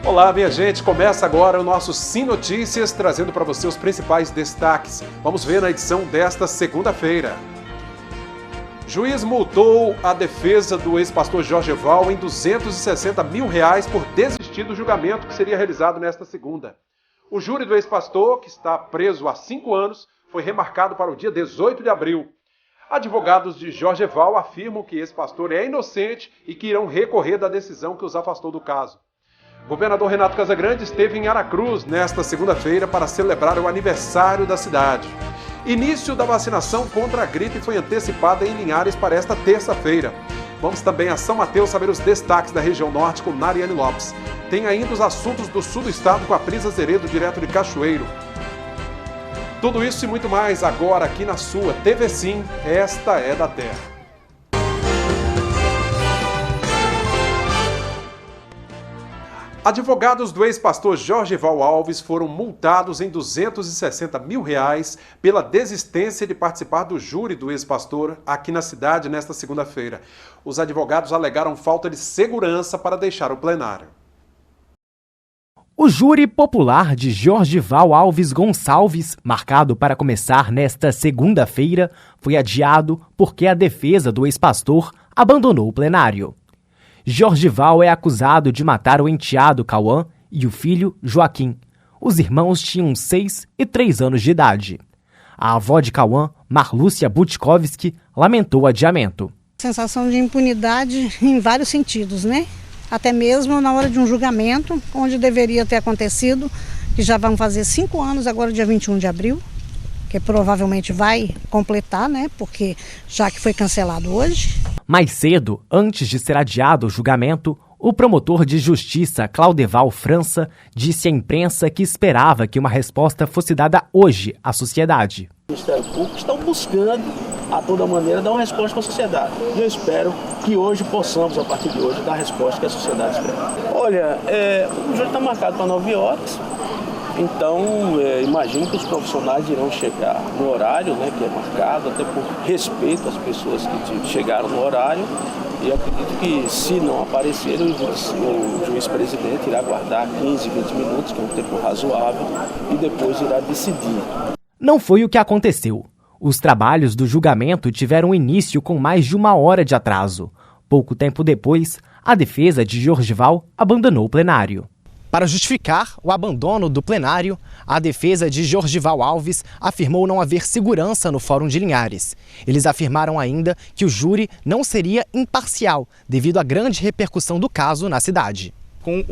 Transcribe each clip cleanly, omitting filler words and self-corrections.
Olá, minha gente, começa agora o nosso Sim Notícias, trazendo para você os principais destaques. Vamos ver na edição desta segunda-feira. Juiz multou a defesa do ex-pastor Jorgeval em R$260 mil por desistir do julgamento que seria realizado nesta segunda. O júri do ex-pastor, que está preso há 5 anos, foi remarcado para o dia 18 de abril. Advogados de Jorgeval afirmam que esse pastor é inocente e que irão recorrer da decisão que os afastou do caso. O governador Renato Casagrande esteve em Aracruz nesta segunda-feira para celebrar o aniversário da cidade. Início da vacinação contra a gripe foi antecipada em Linhares para esta terça-feira. Vamos também a São Mateus saber os destaques da região norte com Nariane Lopes. Tem ainda os assuntos do sul do estado com a Prisa Zeredo, direto de Cachoeiro. Tudo isso e muito mais agora aqui na sua TV Sim, esta é da Terra. Advogados do ex-pastor Jorgeval Alves foram multados em R$260 mil pela desistência de participar do júri do ex-pastor aqui na cidade nesta segunda-feira. Os advogados alegaram falta de segurança para deixar o plenário. O júri popular de Jorgeval Alves Gonçalves, marcado para começar nesta segunda-feira, foi adiado porque a defesa do ex-pastor abandonou o plenário. Jorgeval é acusado de matar o enteado Cauã e o filho Joaquim. Os irmãos tinham 6 e 3 anos de idade. A avó de Cauã, Marlúcia Butkovski, lamentou o adiamento. Sensação de impunidade em vários sentidos, né? Até mesmo na hora de um julgamento, onde deveria ter acontecido, que já vão fazer 5 anos, agora dia 21 de abril, que provavelmente vai completar, né? Porque já que foi cancelado hoje. Mais cedo, antes de ser adiado o julgamento, o promotor de justiça Claudeval França disse à imprensa que esperava que uma resposta fosse dada hoje à sociedade. O Ministério Público está buscando, a toda maneira, dar uma resposta para a sociedade. E eu espero que hoje possamos, a partir de hoje, dar a resposta que a sociedade espera. Olha, o júri está marcado para 9 horas. Então, imagino que os profissionais irão chegar no horário, né, que é marcado, até por respeito às pessoas que chegaram no horário. E acredito que, se não aparecer, o juiz-presidente irá aguardar 15, 20 minutos, que é um tempo razoável, e depois irá decidir. Não foi o que aconteceu. Os trabalhos do julgamento tiveram início com mais de 1 hora de atraso. Pouco tempo depois, a defesa de Jorgeval abandonou o plenário. Para justificar o abandono do plenário, a defesa de Jorgeval Alves afirmou não haver segurança no Fórum de Linhares. Eles afirmaram ainda que o júri não seria imparcial, devido à grande repercussão do caso na cidade. Com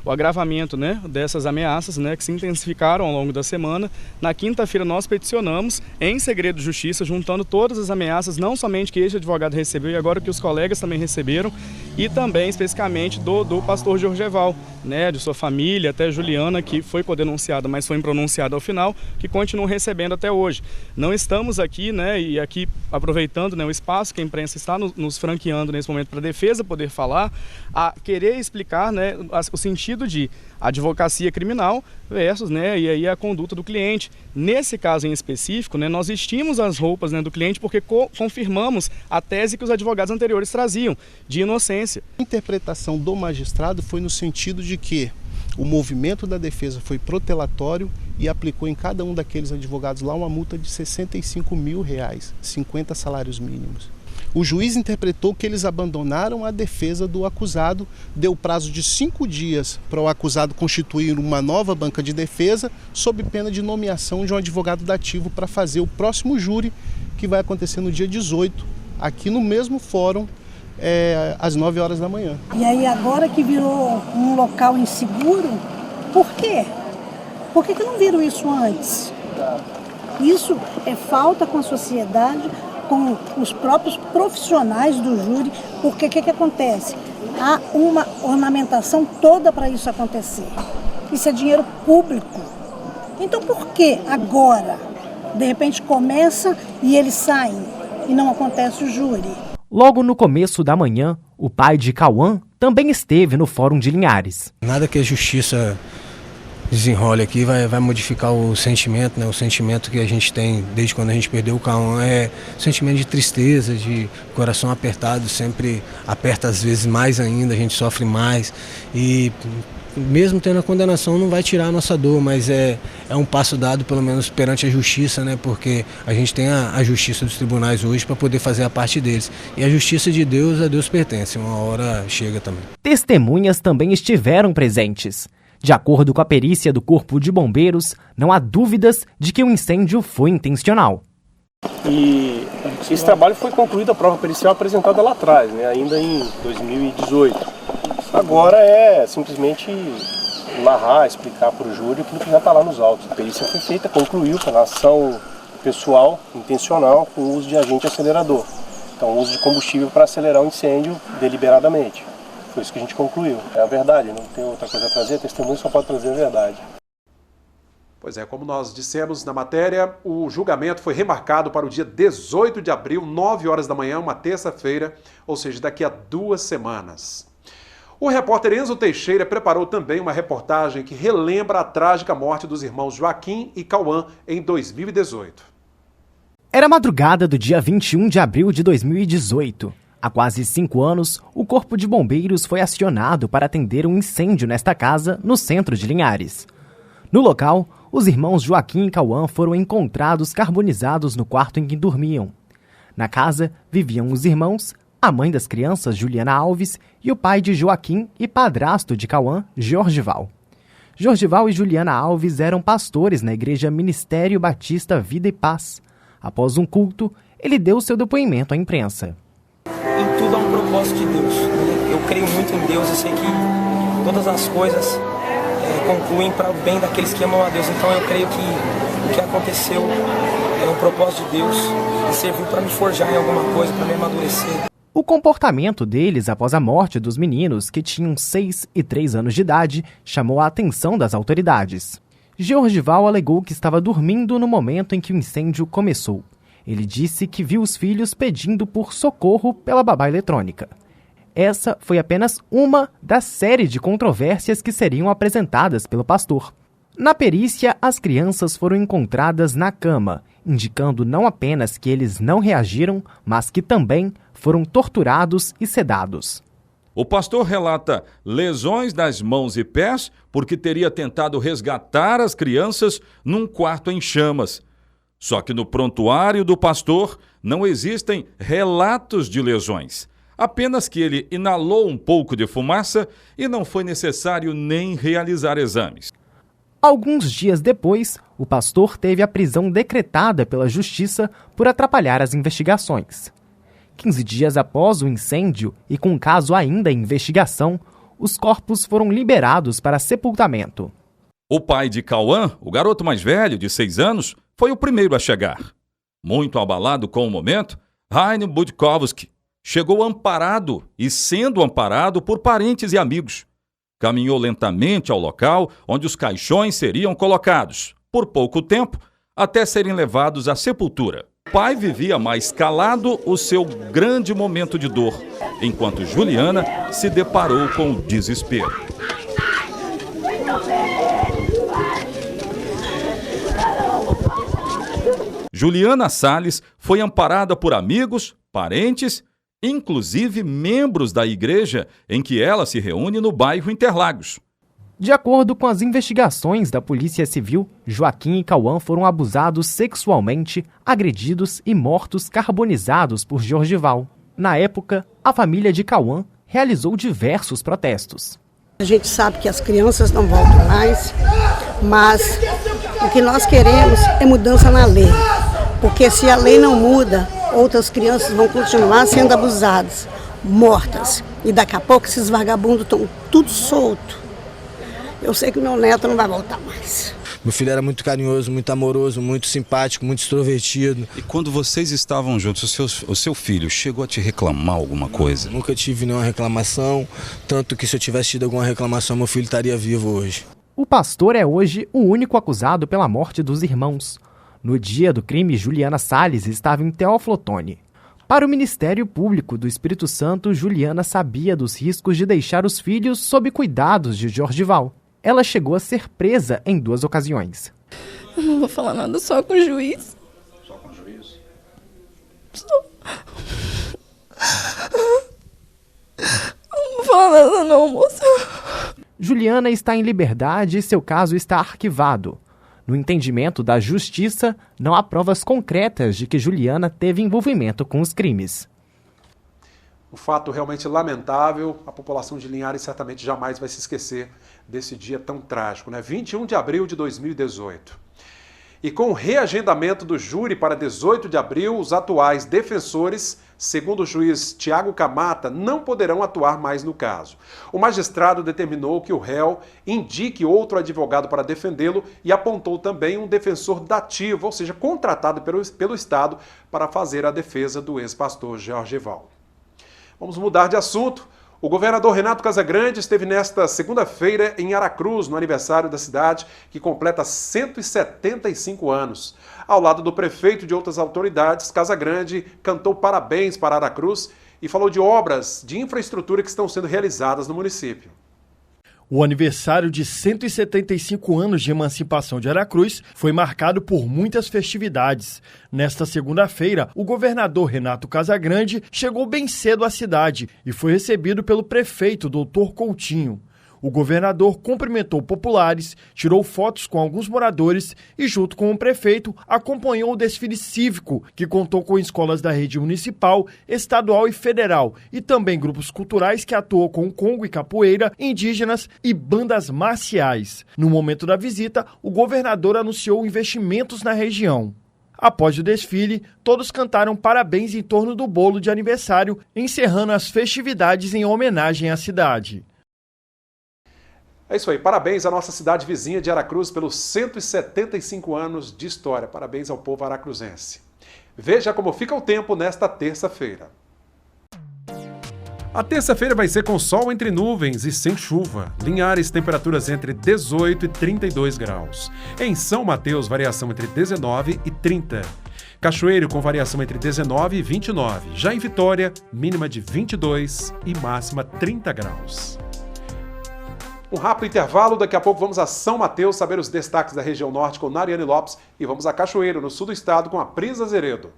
o agravamento, né, dessas ameaças, né, que se intensificaram ao longo da semana, na quinta-feira nós peticionamos em segredo de justiça, juntando todas as ameaças, não somente que este advogado recebeu e agora que os colegas também receberam, e também especificamente do pastor Jorgeval, né, de sua família, até Juliana, que foi codenunciada, mas foi impronunciada ao final, que continuam recebendo até hoje. Não estamos aqui, né, e aqui aproveitando, né, o espaço que a imprensa está nos franqueando nesse momento para a defesa poder falar, a querer explicar, né, o sentido de advocacia criminal versus, né, e aí a conduta do cliente. Nesse caso em específico, né, nós vestimos as roupas, né, do cliente porque confirmamos a tese que os advogados anteriores traziam, de inocência. A interpretação do magistrado foi no sentido de que o movimento da defesa foi protelatório e aplicou em cada um daqueles advogados lá uma multa de R$65 mil, 50 salários mínimos. O juiz interpretou que eles abandonaram a defesa do acusado, deu prazo de 5 dias para o acusado constituir uma nova banca de defesa, sob pena de nomeação de um advogado dativo para fazer o próximo júri, que vai acontecer no dia 18, aqui no mesmo fórum, às 9 horas da manhã. E aí agora que virou um local inseguro, por quê? Por que não viram isso antes? Isso é falta com a sociedade, com os próprios profissionais do júri, porque o que acontece? Há uma ornamentação toda para isso acontecer. Isso é dinheiro público. Então por que agora, de repente começa e eles saem e não acontece o júri? Logo no começo da manhã, o pai de Cauã também esteve no Fórum de Linhares. Nada que a justiça desenrole aqui vai modificar o sentimento, né? O sentimento que a gente tem desde quando a gente perdeu o Cauã é sentimento de tristeza, de coração apertado, sempre aperta às vezes mais ainda, a gente sofre mais e mesmo tendo a condenação, não vai tirar a nossa dor, mas é um passo dado, pelo menos perante a justiça, né? Porque a gente tem a justiça dos tribunais hoje para poder fazer a parte deles. E a justiça de Deus, a Deus pertence, uma hora chega também. Testemunhas também estiveram presentes. De acordo com a perícia do Corpo de Bombeiros, não há dúvidas de que o incêndio foi intencional. E esse trabalho foi concluído, a prova pericial apresentada lá atrás, né, ainda em 2018. Agora é simplesmente narrar, explicar para o júri aquilo que já está lá nos autos. A perícia foi feita, concluiu pela ação pessoal, intencional, com o uso de agente acelerador. Então, o uso de combustível para acelerar o incêndio deliberadamente. Foi isso que a gente concluiu. É a verdade, não tem outra coisa a trazer, a testemunha só pode trazer a verdade. Pois é, como nós dissemos na matéria, o julgamento foi remarcado para o dia 18 de abril, 9 horas da manhã, uma terça-feira, ou seja, daqui a 2 semanas. O repórter Enzo Teixeira preparou também uma reportagem que relembra a trágica morte dos irmãos Joaquim e Cauã em 2018. Era madrugada do dia 21 de abril de 2018. Há quase 5 anos, o Corpo de Bombeiros foi acionado para atender um incêndio nesta casa, no centro de Linhares. No local, os irmãos Joaquim e Cauã foram encontrados carbonizados no quarto em que dormiam. Na casa, viviam os irmãos, a mãe das crianças, Juliana Alves, e o pai de Joaquim e padrasto de Cauã, Jorgival. Jorgival e Juliana Alves eram pastores na Igreja Ministério Batista Vida e Paz. Após um culto, ele deu seu depoimento à imprensa. Em tudo há um propósito de Deus. Eu creio muito em Deus, eu sei que todas as coisas concluem para o bem daqueles que amam a Deus. Então eu creio que o que aconteceu é um propósito de Deus e serviu para me forjar em alguma coisa, para me amadurecer. O comportamento deles após a morte dos meninos, que tinham 6 e 3 anos de idade, chamou a atenção das autoridades. Jorgival alegou que estava dormindo no momento em que o incêndio começou. Ele disse que viu os filhos pedindo por socorro pela babá eletrônica. Essa foi apenas uma da série de controvérsias que seriam apresentadas pelo pastor. Na perícia, as crianças foram encontradas na cama, indicando não apenas que eles não reagiram, mas que também foram torturados e sedados. O pastor relata lesões nas mãos e pés porque teria tentado resgatar as crianças num quarto em chamas. Só que no prontuário do pastor não existem relatos de lesões. Apenas que ele inalou um pouco de fumaça e não foi necessário nem realizar exames. Alguns dias depois, o pastor teve a prisão decretada pela justiça por atrapalhar as investigações. 15 dias após o incêndio e com o caso ainda em investigação, os corpos foram liberados para sepultamento. O pai de Cauã, o garoto mais velho, de 6 anos, foi o primeiro a chegar. Muito abalado com o momento, Heine Budkowski chegou amparado e sendo amparado por parentes e amigos. Caminhou lentamente ao local onde os caixões seriam colocados, por pouco tempo, até serem levados à sepultura. O pai vivia mais calado o seu grande momento de dor, enquanto Juliana se deparou com o desespero. Juliana Salles foi amparada por amigos, parentes, inclusive membros da igreja em que ela se reúne no bairro Interlagos. De acordo com as investigações da Polícia Civil, Joaquim e Cauã foram abusados sexualmente, agredidos e mortos carbonizados por Jorgival. Na época, a família de Cauã realizou diversos protestos. A gente sabe que as crianças não voltam mais, mas o que nós queremos é mudança na lei. Porque se a lei não muda, outras crianças vão continuar sendo abusadas, mortas. E daqui a pouco esses vagabundos estão tudo solto. Eu sei que meu neto não vai voltar mais. Meu filho era muito carinhoso, muito amoroso, muito simpático, muito extrovertido. E quando vocês estavam juntos, o seu filho chegou a te reclamar alguma coisa? Nunca tive nenhuma reclamação, tanto que se eu tivesse tido alguma reclamação, meu filho estaria vivo hoje. O pastor é hoje o único acusado pela morte dos irmãos. No dia do crime, Juliana Salles estava em Teófilo Otoni. Para o Ministério Público do Espírito Santo, Juliana sabia dos riscos de deixar os filhos sob cuidados de Jorgival. Ela chegou a ser presa em 2 ocasiões. Eu não vou falar nada só com o juiz. Só com o juiz? Só. Eu não vou falar nada não, moça. Juliana está em liberdade e seu caso está arquivado. No entendimento da Justiça, não há provas concretas de que Juliana teve envolvimento com os crimes. Um fato realmente lamentável, a população de Linhares certamente jamais vai se esquecer desse dia tão trágico, né? 21 de abril de 2018. E com o reagendamento do júri para 18 de abril, os atuais defensores, segundo o juiz Tiago Camata, não poderão atuar mais no caso. O magistrado determinou que o réu indique outro advogado para defendê-lo e apontou também um defensor dativo, ou seja, contratado pelo Estado para fazer a defesa do ex-pastor Jorgival. Vamos mudar de assunto. O governador Renato Casagrande esteve nesta segunda-feira em Aracruz, no aniversário da cidade, que completa 175 anos. Ao lado do prefeito e de outras autoridades, Casagrande cantou parabéns para Aracruz e falou de obras de infraestrutura que estão sendo realizadas no município. O aniversário de 175 anos de emancipação de Aracruz foi marcado por muitas festividades. Nesta segunda-feira, o governador Renato Casagrande chegou bem cedo à cidade e foi recebido pelo prefeito, Dr. Coutinho. O governador cumprimentou populares, tirou fotos com alguns moradores e, junto com o prefeito, acompanhou o desfile cívico, que contou com escolas da rede municipal, estadual e federal, e também grupos culturais que atuam com congo e capoeira, indígenas e bandas marciais. No momento da visita, o governador anunciou investimentos na região. Após o desfile, todos cantaram parabéns em torno do bolo de aniversário, encerrando as festividades em homenagem à cidade. É isso aí, parabéns à nossa cidade vizinha de Aracruz pelos 175 anos de história. Parabéns ao povo aracruzense. Veja como fica o tempo nesta terça-feira. A terça-feira vai ser com sol entre nuvens e sem chuva. Linhares, temperaturas entre 18 e 32 graus. Em São Mateus, variação entre 19 e 30. Cachoeiro, com variação entre 19 e 29. Já em Vitória, mínima de 22 e máxima 30 graus. Um rápido intervalo, daqui a pouco vamos a São Mateus saber os destaques da região norte com Nariane Lopes e vamos a Cachoeiro, no sul do estado, com a Prisa Zeredo.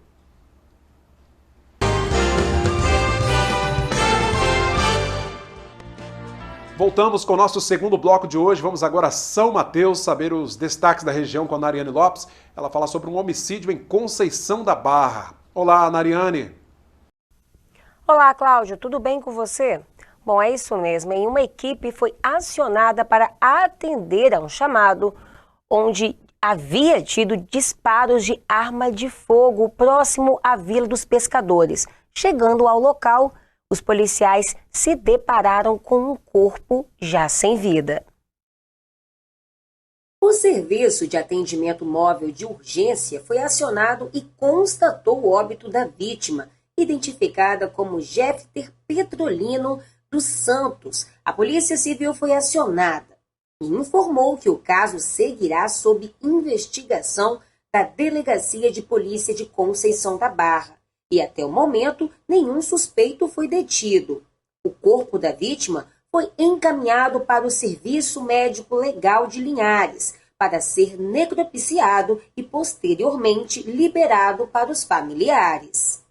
Voltamos com o nosso segundo bloco de hoje. Vamos agora a São Mateus saber os destaques da região com a Nariane Lopes. Ela fala sobre um homicídio em Conceição da Barra. Olá, Nariane. Olá, Cláudio. Tudo bem com você? Bom, é isso mesmo. Uma equipe foi acionada para atender a um chamado onde havia tido disparos de arma de fogo próximo à Vila dos Pescadores. Chegando ao local, os policiais se depararam com um corpo já sem vida. O serviço de atendimento móvel de urgência foi acionado e constatou o óbito da vítima, identificada como Jeffter Petrolino dos Santos. A Polícia Civil foi acionada e informou que o caso seguirá sob investigação da Delegacia de Polícia de Conceição da Barra. E até o momento, nenhum suspeito foi detido. O corpo da vítima foi encaminhado para o Serviço Médico Legal de Linhares para ser necropsiado e posteriormente liberado para os familiares.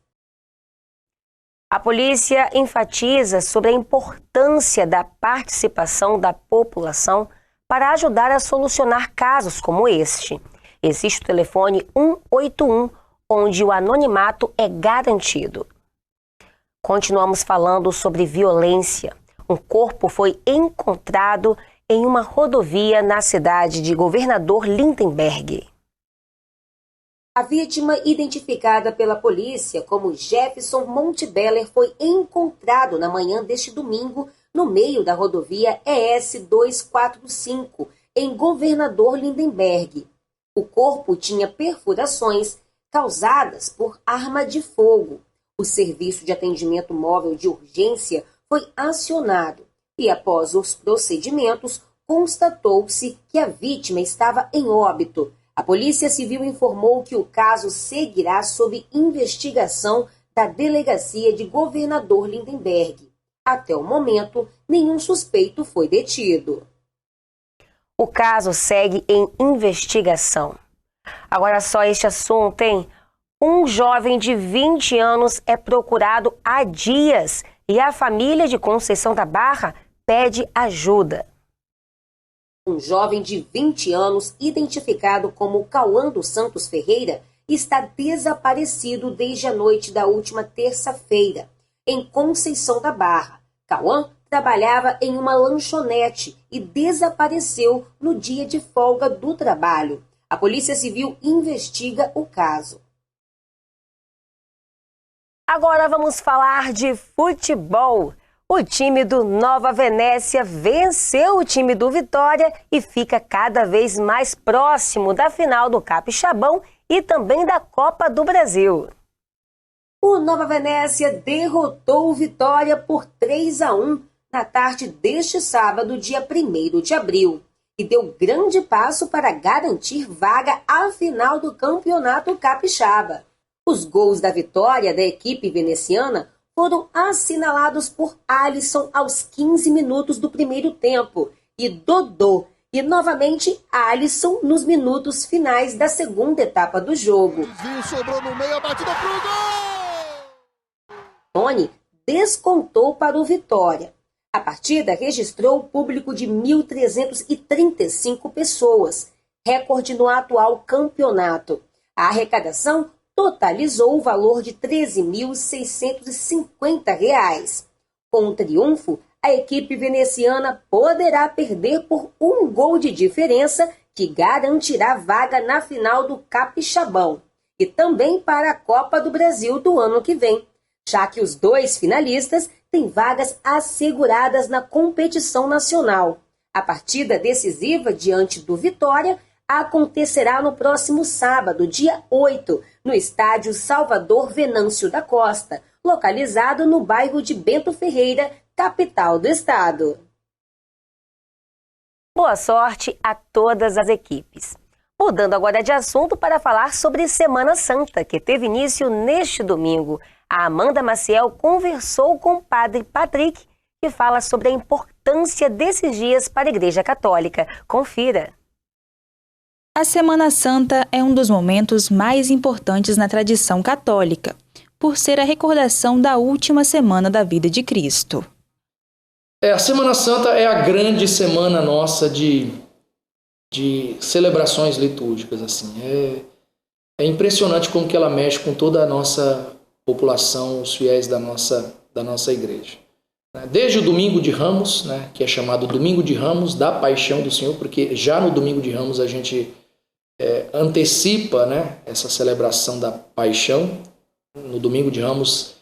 A polícia enfatiza sobre a importância da participação da população para ajudar a solucionar casos como este. Existe o telefone 181, onde o anonimato é garantido. Continuamos falando sobre violência. Um corpo foi encontrado em uma rodovia na cidade de Governador Lindenberg. A vítima, identificada pela polícia como Jefferson Montebeller, foi encontrado na manhã deste domingo no meio da rodovia ES 245, em Governador Lindenberg. O corpo tinha perfurações causadas por arma de fogo. O Serviço de Atendimento Móvel de Urgência foi acionado e, após os procedimentos, constatou-se que a vítima estava em óbito. A Polícia Civil informou que o caso seguirá sob investigação da Delegacia de Governador Lindenberg. Até o momento, nenhum suspeito foi detido. O caso segue em investigação. Agora só este assunto, hein? Um jovem de 20 anos é procurado há dias e a família de Conceição da Barra pede ajuda. Um jovem de 20 anos, identificado como Cauã dos Santos Ferreira, está desaparecido desde a noite da última terça-feira, em Conceição da Barra. Cauã trabalhava em uma lanchonete e desapareceu no dia de folga do trabalho. A Polícia Civil investiga o caso. Agora vamos falar de futebol. O time do Nova Venécia venceu o time do Vitória e fica cada vez mais próximo da final do Capixabão e também da Copa do Brasil. O Nova Venécia derrotou o Vitória por 3-1 na tarde deste sábado, dia 1º de abril, e deu grande passo para garantir vaga à final do Campeonato Capixaba. Os gols da vitória da equipe veneziana foram assinalados por Alisson aos 15 minutos do primeiro tempo e Dodô, e novamente Alisson nos minutos finais da segunda etapa do jogo. Sobrou no meio, a batida pro gol! Tony descontou para o Vitória. A partida registrou público de 1.335 pessoas, recorde no atual campeonato. A arrecadação totalizou o valor de R$ 13.650. Com o triunfo, a equipe veneziana poderá perder por 1 gol de diferença, que garantirá vaga na final do Capixabão e também para a Copa do Brasil do ano que vem, já que os 2 finalistas têm vagas asseguradas na competição nacional. A partida decisiva diante do Vitória acontecerá no próximo sábado, dia 8, no estádio Salvador Venâncio da Costa, localizado no bairro de Bento Ferreira, capital do estado. Boa sorte a todas as equipes. Mudando agora de assunto para falar sobre Semana Santa, que teve início neste domingo. A Amanda Maciel conversou com o padre Patrick, que fala sobre a importância desses dias para a Igreja Católica. Confira. A Semana Santa é um dos momentos mais importantes na tradição católica, por ser a recordação da última semana da vida de Cristo. A Semana Santa é a grande semana nossa de celebrações litúrgicas. Assim. É impressionante como que ela mexe com toda a nossa população, os fiéis da nossa igreja. Desde o Domingo de Ramos, que é chamado Domingo de Ramos da Paixão do Senhor, porque já no Domingo de Ramos a gente antecipa essa celebração da Paixão. No Domingo de Ramos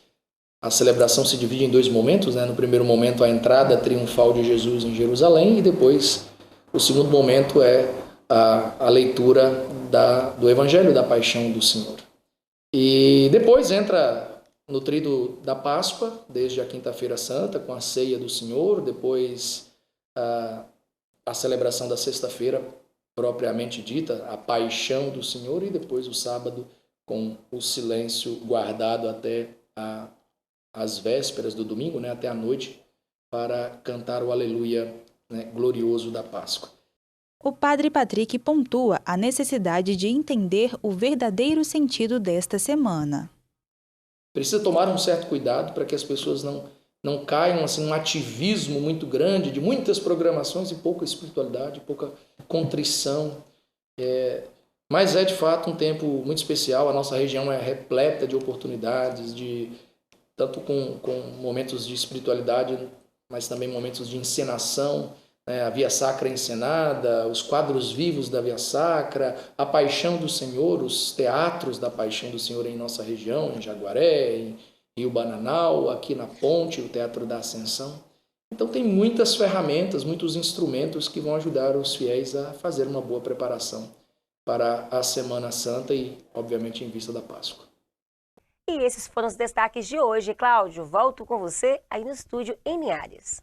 a celebração se divide em 2 momentos. No primeiro momento a entrada triunfal de Jesus em Jerusalém e depois o segundo momento é a leitura do Evangelho da Paixão do Senhor. E depois entra no tríduo da Páscoa, desde a Quinta-feira Santa, com a ceia do Senhor, depois a celebração da Sexta-feira, propriamente dita, a Paixão do Senhor, e depois o sábado, com o silêncio guardado até as vésperas do domingo, até a noite, para cantar o Aleluia glorioso da Páscoa. O padre Patrick pontua a necessidade de entender o verdadeiro sentido desta semana. Precisa tomar um certo cuidado para que as pessoas não caiam assim, num ativismo muito grande, de muitas programações e pouca espiritualidade, pouca contrição. Mas é de fato um tempo muito especial. A nossa região é repleta de oportunidades, tanto com momentos de espiritualidade, mas também momentos de encenação. A Via Sacra encenada, os quadros vivos da Via Sacra, a Paixão do Senhor, os teatros da Paixão do Senhor em nossa região, em Jaguaré, em Rio Bananal, aqui na Ponte, o Teatro da Ascensão. Então tem muitas ferramentas, muitos instrumentos que vão ajudar os fiéis a fazer uma boa preparação para a Semana Santa e, obviamente, em vista da Páscoa. E esses foram os destaques de hoje. Cláudio, volto com você aí no estúdio em Linhares.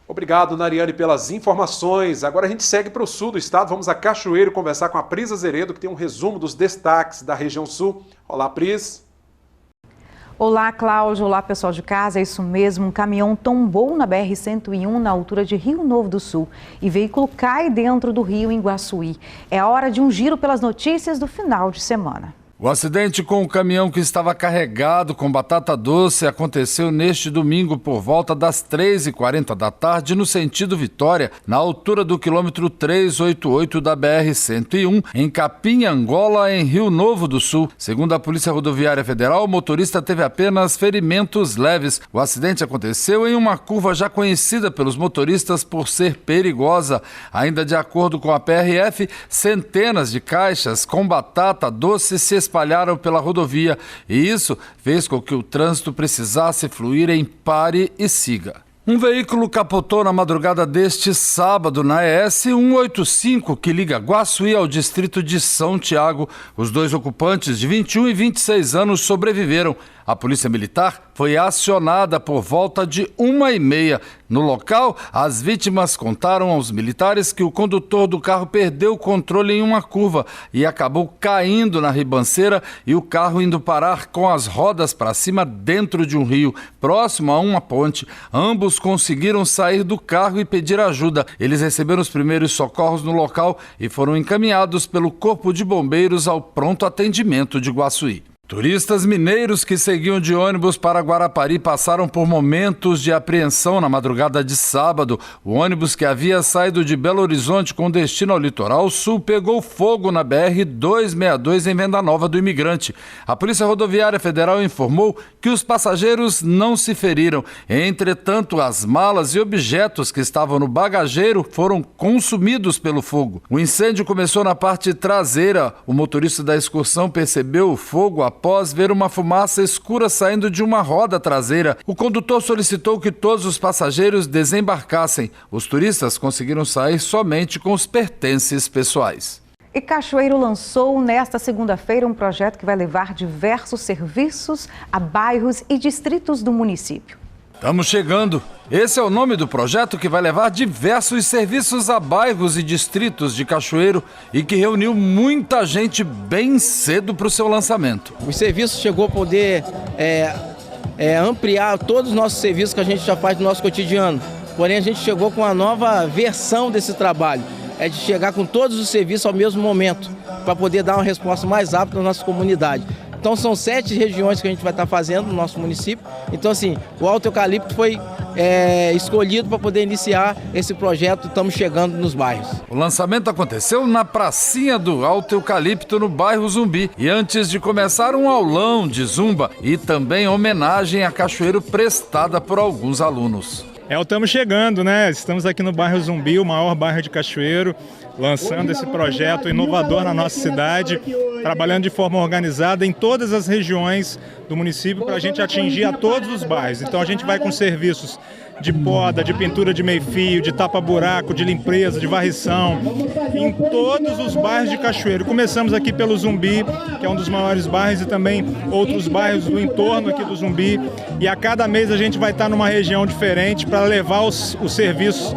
Obrigado, Nariane, pelas informações. Agora a gente segue para o sul do estado. Vamos a Cachoeiro conversar com a Pris Azeredo, que tem um resumo dos destaques da região sul. Olá, Pris. Olá, Cláudio. Olá, pessoal de casa. É isso mesmo. Um caminhão tombou na BR-101 na altura de Rio Novo do Sul e o veículo cai dentro do rio em Guaçuí. É a hora de um giro pelas notícias do final de semana. O acidente com o caminhão que estava carregado com batata doce aconteceu neste domingo por volta das 3h40 da tarde no sentido Vitória, na altura do quilômetro 388 da BR-101, em Capim, Angola, em Rio Novo do Sul. Segundo a Polícia Rodoviária Federal, o motorista teve apenas ferimentos leves. O acidente aconteceu em uma curva já conhecida pelos motoristas por ser perigosa. Ainda de acordo com a PRF, centenas de caixas com batata doce se espalharam pela rodovia e isso fez com que o trânsito precisasse fluir em pare e siga. Um veículo capotou na madrugada deste sábado na ES 185, que liga Guaçuí ao distrito de São Tiago. Os dois ocupantes, de 21 e 26 anos, sobreviveram. A Polícia Militar foi acionada por volta de 1h30. No local, as vítimas contaram aos militares que o condutor do carro perdeu o controle em uma curva e acabou caindo na ribanceira e o carro indo parar com as rodas para cima dentro de um rio, próximo a uma ponte. Ambos conseguiram sair do carro e pedir ajuda. Eles receberam os primeiros socorros no local e foram encaminhados pelo Corpo de Bombeiros ao pronto atendimento de Guaçuí. Turistas mineiros que seguiam de ônibus para Guarapari passaram por momentos de apreensão na madrugada de sábado. O ônibus que havia saído de Belo Horizonte com destino ao litoral sul pegou fogo na BR-262 em Venda Nova do Imigrante. A Polícia Rodoviária Federal informou que os passageiros não se feriram. Entretanto, as malas e objetos que estavam no bagageiro foram consumidos pelo fogo. O incêndio começou na parte traseira. O motorista da excursão percebeu o fogo após ver uma fumaça escura saindo de uma roda traseira. O condutor solicitou que todos os passageiros desembarcassem. Os turistas conseguiram sair somente com os pertences pessoais. E Cachoeiro lançou nesta segunda-feira um projeto que vai levar diversos serviços a bairros e distritos do município. Estamos chegando. Esse é o nome do projeto que vai levar diversos serviços a bairros e distritos de Cachoeiro e que reuniu muita gente bem cedo para o seu lançamento. O serviço chegou a poder ampliar todos os nossos serviços que a gente já faz no nosso cotidiano. Porém, a gente chegou com uma nova versão desse trabalho. É de chegar com todos os serviços ao mesmo momento, para poder dar uma resposta mais rápida na nossa comunidade. Então são 7 regiões que a gente vai estar fazendo no nosso município. Então assim, o Alto Eucalipto foi escolhido para poder iniciar esse projeto. Estamos chegando nos bairros. O lançamento aconteceu na pracinha do Alto Eucalipto, no bairro Zumbi. E antes de começar, um aulão de zumba e também homenagem a Cachoeiro prestada por alguns alunos. Estamos chegando, né? Estamos aqui no bairro Zumbi, o maior bairro de Cachoeiro, lançando esse projeto inovador na nossa cidade, trabalhando de forma organizada em todas as regiões do município para a gente atingir a todos os bairros. Então a gente vai com serviços de poda, de pintura de meio-fio, de tapa-buraco, de limpeza, de varrição, em todos os bairros de Cachoeiro. Começamos aqui pelo Zumbi, que é um dos maiores bairros, e também outros bairros do entorno aqui do Zumbi. E a cada mês a gente vai estar numa região diferente para levar os serviços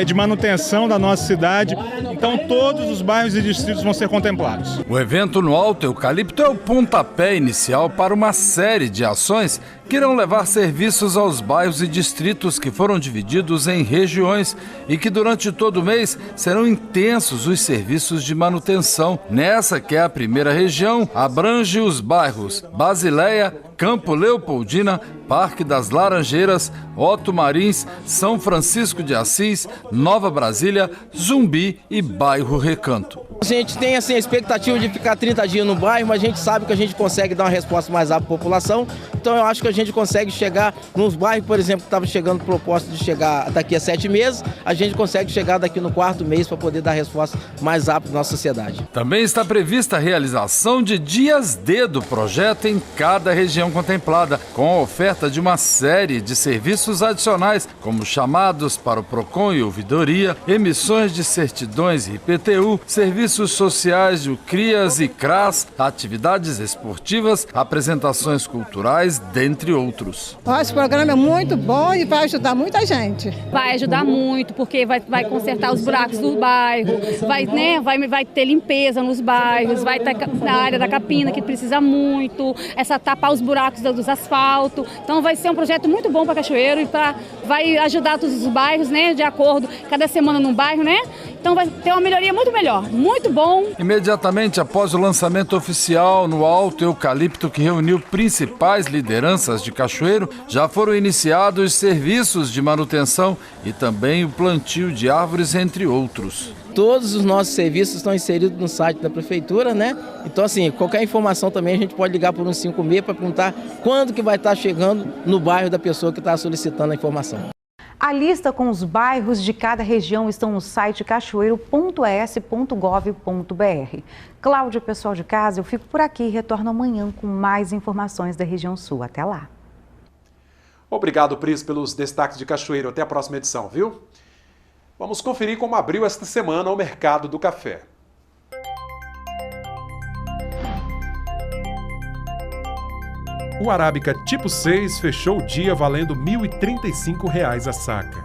de manutenção da nossa cidade. Então todos os bairros e distritos vão ser contemplados. O evento no Alto Eucalipto é o pontapé inicial para uma série de ações que irão levar serviços aos bairros e distritos que foram divididos em regiões e que durante todo o mês serão intensos os serviços de manutenção. Nessa, que é a primeira região, abrange os bairros Basileia, Campo Leopoldina, Parque das Laranjeiras, Otto Marins, São Francisco de Assis, Nova Brasília, Zumbi e Bairro Recanto. A gente tem assim, a expectativa de ficar 30 dias no bairro, mas a gente sabe que a gente consegue dar uma resposta mais rápida à população. Então eu acho que a gente consegue chegar nos bairros, por exemplo, que estava chegando proposta de chegar daqui a 7 meses, a gente consegue chegar daqui no 4º mês para poder dar a resposta mais rápida à nossa sociedade. Também está prevista a realização de dias D do projeto em cada região contemplada, com a oferta de uma série de serviços adicionais, como chamados para o PROCON e ouvidoria, emissões de certidões e IPTU, serviços sociais de CRIAS e CRAS, atividades esportivas, apresentações culturais, dentre outros. Esse programa é muito bom e vai ajudar muita gente. Vai ajudar muito, porque vai consertar os buracos do bairro, vai ter limpeza nos bairros, vai ter na área da capina, que precisa muito, tapar os buracos dos asfaltos. Então vai ser um projeto muito bom para Cachoeiro e vai ajudar todos os bairros, de acordo, cada semana num bairro, Então vai ter uma melhoria muito melhor, muito bom. Imediatamente após o lançamento oficial no Alto Eucalipto, que reuniu principais lideranças de Cachoeiro, já foram iniciados serviços de manutenção e também o plantio de árvores, entre outros. Todos os nossos serviços estão inseridos no site da prefeitura, né? Então, assim, qualquer informação também a gente pode ligar por 156 para perguntar quando que vai estar chegando no bairro da pessoa que está solicitando a informação. A lista com os bairros de cada região estão no site cachoeiro.es.gov.br. Cláudia, pessoal de casa, eu fico por aqui e retorno amanhã com mais informações da região sul. Até lá. Obrigado, Pris, pelos destaques de Cachoeiro. Até a próxima edição, viu? Vamos conferir como abriu esta semana o mercado do café. O Arábica tipo 6 fechou o dia valendo R$ 1.035 a saca.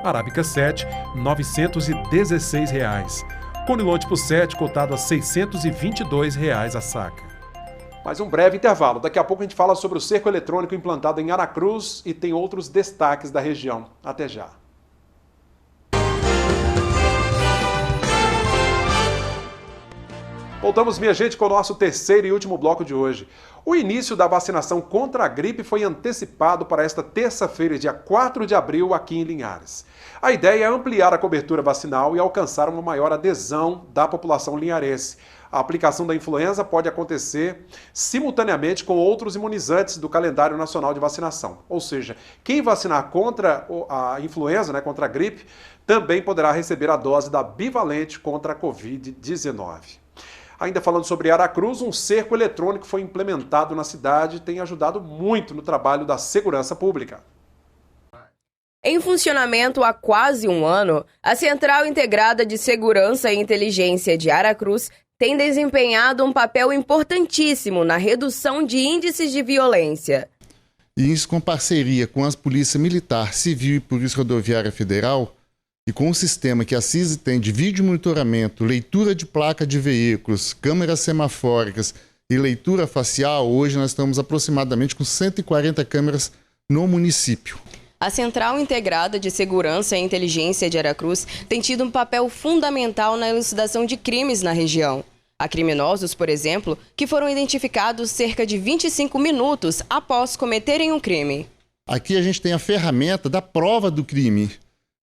Arábica 7, R$ 916. Conilon tipo 7 cotado a R$ 622 a saca. Mais um breve intervalo. Daqui a pouco a gente fala sobre o cerco eletrônico implantado em Aracruz e tem outros destaques da região. Até já. Voltamos, minha gente, com o nosso terceiro e último bloco de hoje. O início da vacinação contra a gripe foi antecipado para esta terça-feira, dia 4 de abril, aqui em Linhares. A ideia é ampliar a cobertura vacinal e alcançar uma maior adesão da população linharense. A aplicação da influenza pode acontecer simultaneamente com outros imunizantes do calendário nacional de vacinação. Ou seja, quem vacinar contra a influenza, contra a gripe, também poderá receber a dose da bivalente contra a Covid-19. Ainda falando sobre Aracruz, um cerco eletrônico foi implementado na cidade e tem ajudado muito no trabalho da segurança pública. Em funcionamento há quase um ano, a Central Integrada de Segurança e Inteligência de Aracruz tem desempenhado um papel importantíssimo na redução de índices de violência. E isso com parceria com as Polícia Militar, Civil e Polícia Rodoviária Federal, e com o sistema que a CISI tem de vídeo monitoramento, leitura de placa de veículos, câmeras semafóricas e leitura facial, hoje nós estamos aproximadamente com 140 câmeras no município. A Central Integrada de Segurança e Inteligência de Aracruz tem tido um papel fundamental na elucidação de crimes na região. Há criminosos, por exemplo, que foram identificados cerca de 25 minutos após cometerem um crime. Aqui a gente tem a ferramenta da prova do crime.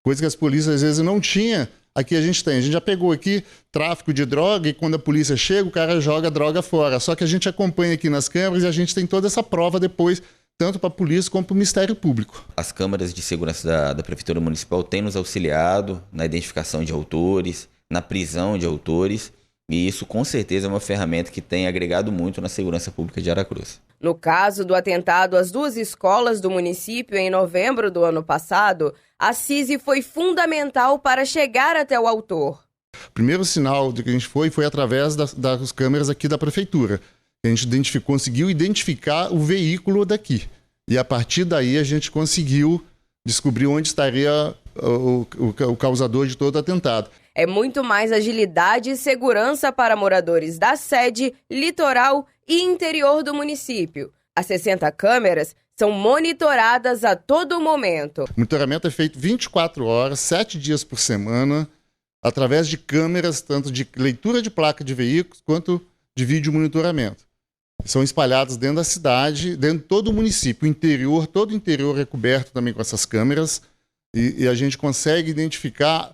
Coisa que as polícias às vezes não tinham, aqui a gente tem. A gente já pegou aqui tráfico de droga e quando a polícia chega, o cara joga a droga fora. Só que a gente acompanha aqui nas câmeras e a gente tem toda essa prova depois, tanto para a polícia como para o Ministério Público. As câmaras de segurança da Prefeitura Municipal têm nos auxiliado na identificação de autores, na prisão de autores, e isso com certeza é uma ferramenta que tem agregado muito na segurança pública de Aracruz. No caso do atentado às 2 escolas do município em novembro do ano passado, a CISI foi fundamental para chegar até o autor. O primeiro sinal de que a gente foi através das câmeras aqui da prefeitura. A gente conseguiu identificar o veículo daqui. E a partir daí a gente conseguiu descobrir onde estaria o causador de todo o atentado. É muito mais agilidade e segurança para moradores da sede, litoral e interior do município. As 60 câmeras são monitoradas a todo momento. O monitoramento é feito 24 horas, 7 dias por semana, através de câmeras, tanto de leitura de placa de veículos, quanto de vídeo monitoramento. São espalhados dentro da cidade, dentro de todo o município. O interior, todo o interior é coberto também com essas câmeras. E a gente consegue identificar,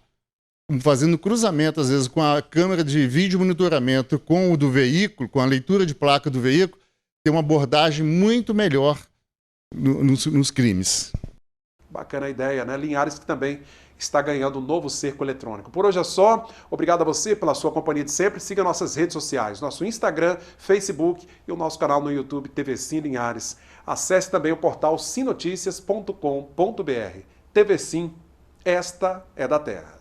fazendo cruzamento, às vezes, com a câmera de vídeo monitoramento com o do veículo, com a leitura de placa do veículo, tem uma abordagem muito melhor nos crimes. Bacana a ideia, né? Linhares que também está ganhando um novo cerco eletrônico. Por hoje é só. Obrigado a você pela sua companhia de sempre. Siga nossas redes sociais, nosso Instagram, Facebook e o nosso canal no YouTube TV Sim Linhares. Acesse também o portal simnoticias.com.br. TV Sim, esta é da Terra.